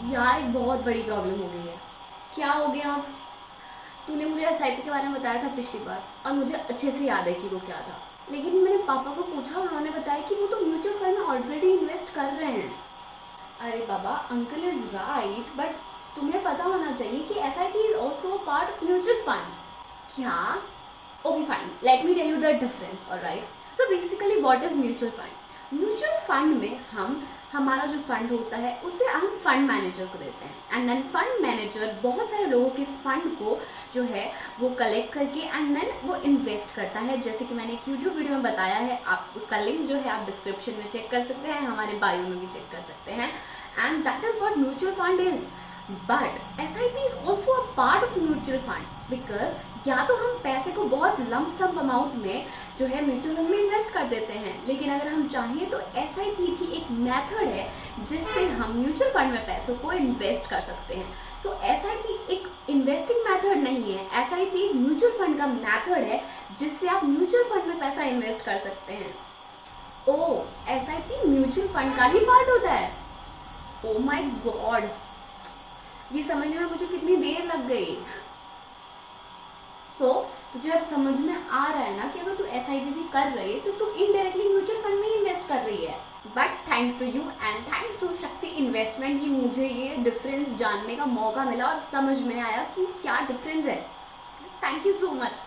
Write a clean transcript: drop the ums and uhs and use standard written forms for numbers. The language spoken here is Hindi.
यार एक बहुत बड़ी प्रॉब्लम हो गई है। क्या हो गया अब? तूने मुझे एसआईपी के बारे में बताया था पिछली बार और मुझे अच्छे से याद है कि वो क्या था। लेकिन मैंने पापा को पूछा और उन्होंने बताया कि वो तो म्यूचुअल फंड में ऑलरेडी इन्वेस्ट कर रहे हैं। अरे बाबा, अंकल इज राइट, बट तुम्हें पता होना चाहिए कि SIP is also a part of mutual fund. क्या? Okay fine, let me tell you the difference. Alright, so basically what is mutual fund? Mutual fund में हमारा जो फंड होता है उसे हम फंड मैनेजर को देते हैं, एंड देन फंड मैनेजर बहुत सारे लोगों के फंड को जो है वो कलेक्ट करके एंड देन वो इन्वेस्ट करता है। जैसे कि मैंने एक यूट्यूब वीडियो में बताया है, आप उसका लिंक जो है आप डिस्क्रिप्शन में चेक कर सकते हैं, हमारे बायो में भी चेक कर सकते हैं, and that is what mutual fund is. But SIP is also a part of mutual fund, because या तो हम पैसे को बहुत लंप सम अमाउंट में जो है म्यूचुअल फंड में इन्वेस्ट कर देते हैं, लेकिन अगर हम चाहें तो SIP भी एक मेथड है जिससे हम म्यूचुअल फंड में पैसों को इन्वेस्ट कर सकते हैं। सो SIP एक इन्वेस्टिंग मेथड नहीं है, SIP एक म्यूचुअल फंड का मेथड है जिससे आप म्यूचुअल फंड में पैसा इन्वेस्ट कर सकते हैं। ओ, SIP म्यूचुअल फंड का ही पार्ट होता है? ओ माय गॉड, ये समझने में मुझे कितनी देर लग गई। तुझे अब समझ में आ रहा है ना कि अगर तू SIP भी कर रही है तो तू इनडायरेक्टली म्यूचुअल फंड में इन्वेस्ट कर रही है। But thanks to you and thanks to Shakti investment की मुझे ये डिफरेंस जानने का मौका मिला और समझ में आया कि क्या डिफरेंस है। Thank you so much.